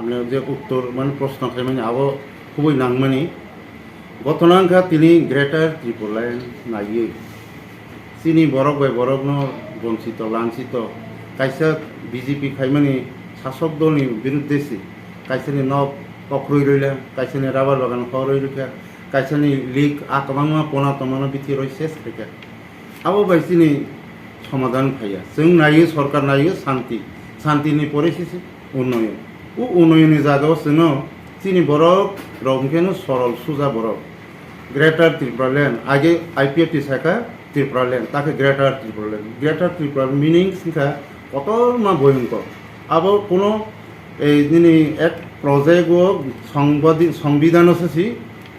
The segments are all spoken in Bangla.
আপনার যে উত্তর মানে প্রশ্ন খাই মানে আবো খুবই নাংমানি গতনাংখা তিনি গ্রেটার ত্রিপুরাল্যান্ড নাইয়ে চিনি বরক বাই বরক ন বঞ্চিত লাঞ্ছিত কাইসা বিজেপি খাইমানি শাসক দলनि বিরুদ্ধে কাইসানি নব কক্রই রইলা কাইসানি রাবার বাগান খরই রইলা কাইসানি লিগ আকবাংমা পনা তমানো বিথি রই শেষ রেখা আবো বাইসিনি সমাধান খাইয়া जों नायो सरकार नायो शान्तिनि परिस्थिति उन्नयन ও উন্নয়নের জায়গাও जोङो চিনি বরক রংকেনো সরল সুজা বরক গ্রেটার ত্রিপুরাল্যান্ড আগে আইপিএফটি শাখা ত্রিপুরাল্যান্ড তাকে গ্রেটার ত্রিপুরাল্যান্ড মিনিং সিংখা কত মা ভয়ঙ্কর আবার কোনো এই যিনি এক প্রজেক্ট ও সংবিধান আছে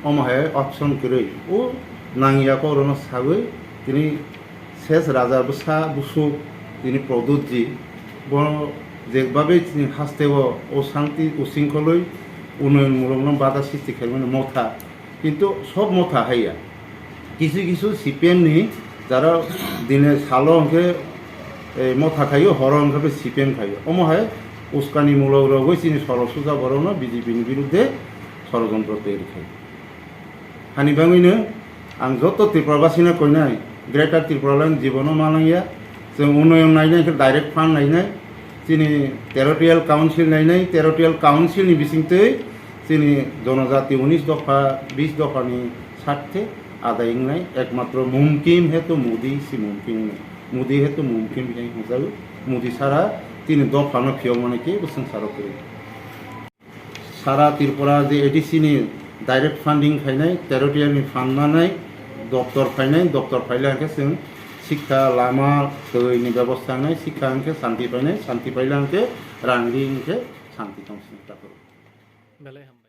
অমাহে অপশন করে ও নাঙ্গিয়া করোনা সাগৈ তিনি শেষ রাজা বসা বুসু তিনি প্রদুতজি যেভাবে তিনি হাসতেব ও শান্তি ও শৃঙ্খলই উন্নয়নমূলক বাধা সৃষ্টি খাই মানে মথা কিন্তু সব মথা হাইয়া কিছু কিছু সিপিএমনি যারা দিনে সালো অঙ্কে মথা খাইও হর অঙ্কে সিপিএম খাইও অমহায় উস্কানিমূলক রোগই তিনি সরসুজা বরণ বিজেপিनि বিরুদ্ধে ষড়যন্ত্র তৈরি খাই হানিবাङैनो आं যত ত্রিপুরাবাসীनो কইনাय গ্রেটার ত্রিপুরাল্যান্ড জীবনও मालांगिया जों उन्नयन नायनाय डाइरेक्ट फान्ड नायनाय তিনি টেরিটরিয়াল কাউন্সিলनि बिथिंतै তিনি जनजाति 19 दफा 20 दफानि स्वार्थे आदायनाय एकमात्र मुमकिन है तो मोदी से मुमकिन नहीं मोदी है तो मुमकिन भी नहीं हो जाए मोदी सारा तीन दफा न फियो माने के संसार करे सारा त्रिपुरा जे एडिसिनि डाइरेक्ट फान्डिंग खायनाय टेरिटरियालनि फान्ड मानाय दफ्तर फायलांके जों शिक्षा लामा दैनि व्यवस्था नाय शिक्षा अंके शांति पाइलांके रांगि अंके शांति संस्था करो